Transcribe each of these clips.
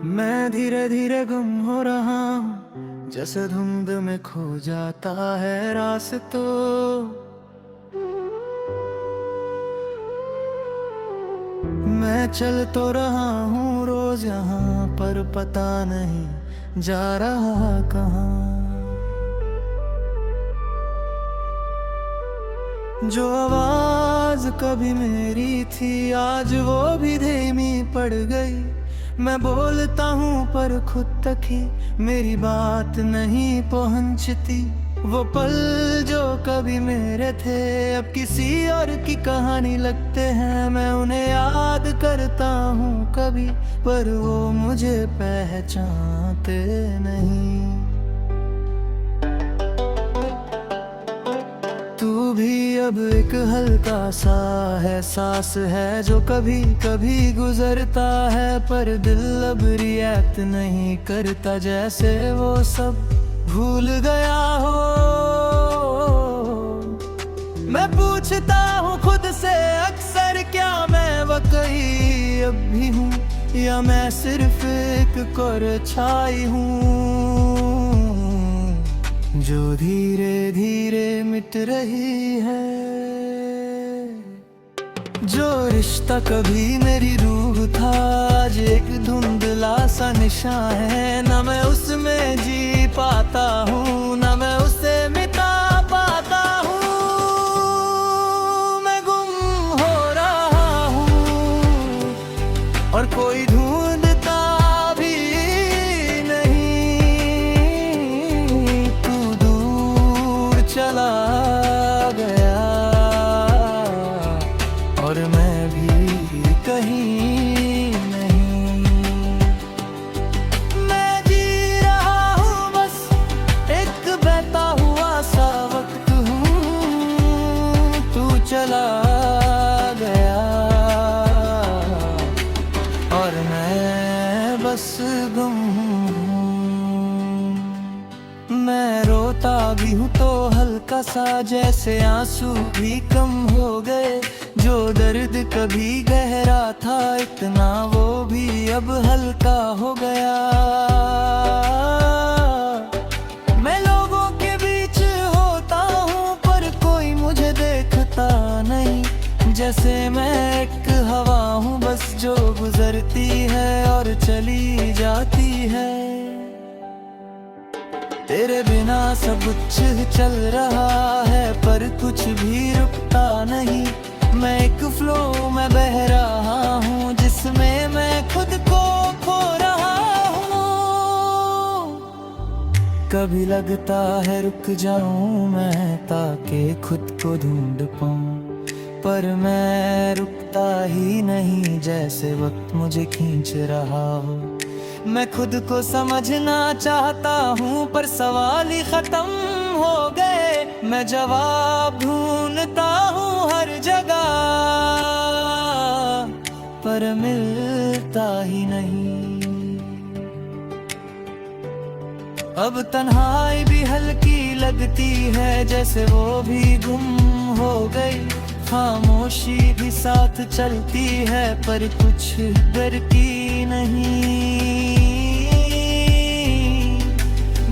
मैं धीरे धीरे गुम हो रहा हूँ, जैसे धुंध में खो जाता है रास्तों। मैं चल तो रहा हूँ रोज यहाँ, पर पता नहीं जा रहा कहाँ। जो आवाज कभी मेरी थी, आज वो भी धीमी पड़ गई। मैं बोलता हूँ पर खुद तक ही मेरी बात नहीं पहुँचती। वो पल जो कभी मेरे थे, अब किसी और की कहानी लगते हैं। मैं उन्हें याद करता हूँ कभी, पर वो मुझे पहचानते नहीं। तू भी अब एक हल्का सा एहसास है जो कभी कभी गुजरता है, पर दिल अब रिएक्ट नहीं करता, जैसे वो सब भूल गया हो। मैं पूछता हूँ खुद से अक्सर, क्या मैं वाकई अब भी हूँ, या मैं सिर्फ एक कोर छाई हूँ जो धीरे धीरे मिट रही है। जो रिश्ता कभी मेरी रूह था, आज एक धुंधला सा निशान है। ना मैं उसमें जी पाता हूँ, ना मैं उसे मिटा पाता हूँ। मैं गुम हो रहा हूँ और कोई ढूंढता भी नहीं। तू दूर चला गया और मैं भी कहीं नहीं। मैं जी रहा हूँ बस एक बहता हुआ सा वक्त हूँ। तू चला गया और मैं बस गुम हूँ। मैं रोता भी हूँ तो हल्का सा, जैसे आंसू भी कम हो गए। जो दर्द कभी गहरा था इतना, वो भी अब हल्का हो गया। मैं लोगों के बीच होता हूँ, पर कोई मुझे देखता नहीं। जैसे मैं एक हवा हूँ बस, जो गुजरती है और चली जाती है। तेरे बिना सब कुछ चल रहा है, पर कुछ भी रुकता नहीं। मैं एक फ्लो में बह रहा हूँ, जिसमें मैं खुद को खो रहा हूँ। कभी लगता है रुक जाऊं मैं, ताकि खुद को ढूंढ पाऊं, पर मैं रुकता ही नहीं, जैसे वक्त मुझे खींच रहा हो। मैं खुद को समझना चाहता हूँ, पर सवाल ही खत्म हो गए। मैं जवाब ढूंढता हूँ हर जगह, पर मिलता ही नहीं। अब तन्हाई भी हल्की लगती है, जैसे वो भी गुम हो गई। खामोशी भी साथ चलती है, पर कुछ डर की नहीं।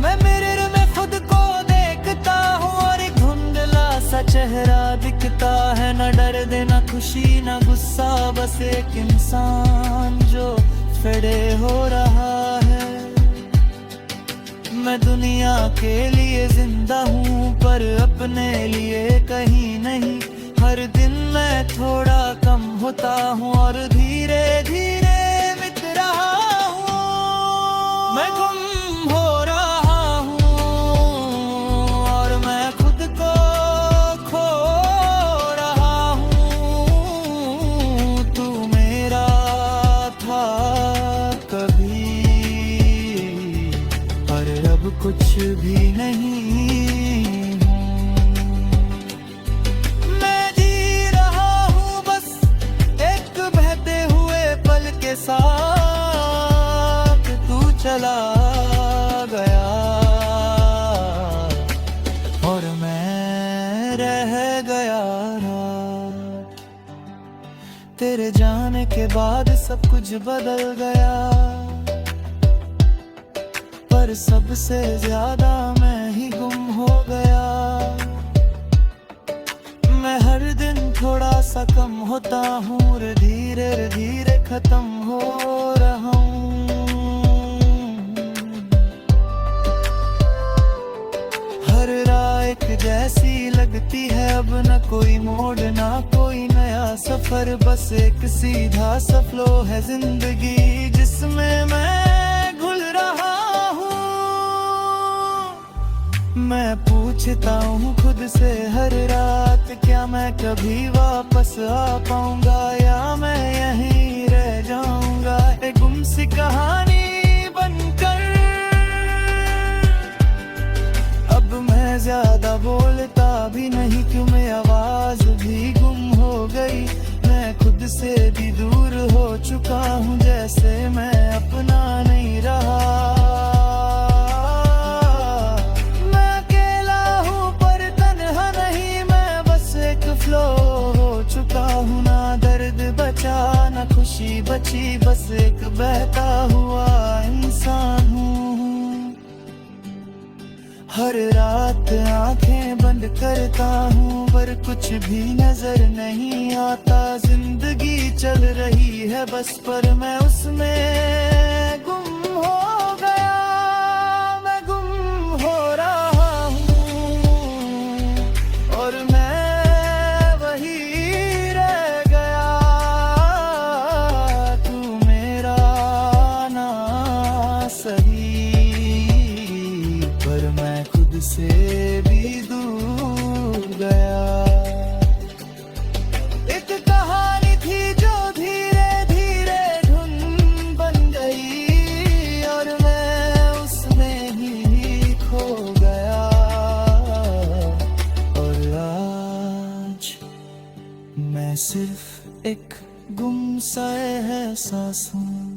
मैं मिरर में खुद को देखता हूँ और एक धुंधला सा चेहरा दिखता है। न दर्द न खुशी न गुस्सा, बस एक इंसान जो खड़े हो रहा है। मैं दुनिया के लिए जिंदा हूँ, पर अपने लिए कहीं नहीं। हर दिन मैं थोड़ा कम होता हूँ और धीरे धीरे मिट रहा हूँ। मैं गुम हो रहा हूँ और मैं खुद को खो रहा हूँ। तू मेरा था कभी, पर अब कुछ भी नहीं। साथ तू चला गया और मैं रह गया रात। तेरे जाने के बाद सब कुछ बदल गया। पर सबसे ज्यादा मैं ही गुम हो गया। मैं हर दिन थोड़ा सा कम होता हूँ, धीरे धीरे खत्म हो रहा हूँ। हर राह एक जैसी लगती है, अब न कोई मोड़ ना कोई नया सफर, बस एक सीधा सा फ्लो है जिंदगी जिसमें मैं घुल रहा हूँ। मैं पूछता हूँ खुद से हर रात, क्या मैं कभी वापस आ पाऊंगा या मैं यहीं रह जाऊंगा एक गुमसी कहानी बनकर। अब मैं ज्यादा बोलता भी नहीं, क्यों मैं आवाज भी गुम हो गई। मैं खुद से भी दूर हो चुका हूँ, जैसे मैं अपना नहीं रहा। मैं अकेला हूँ पर तन्हा नहीं, मैं बस एक फ्लो हो चुका हूँ। ना दर्द बचा ना खुशी बची, बस एक बहता हुआ इंसान हूँ। हर रात आंखें बंद करता हूँ पर कुछ भी नजर नहीं आता। जिंदगी चल रही है बस, पर मैं उसमें गुम हो गया। मैं गुम हो रहा हूँ और मैं वही रह गया। तू मेरा ना सही, पर मैं खुद से भी दूर गया। एक कहानी थी जो धीरे धीरे धुन बन गई और मैं उसमें ही खो गया। और आज मैं सिर्फ एक गुमसा एहसास हूँ।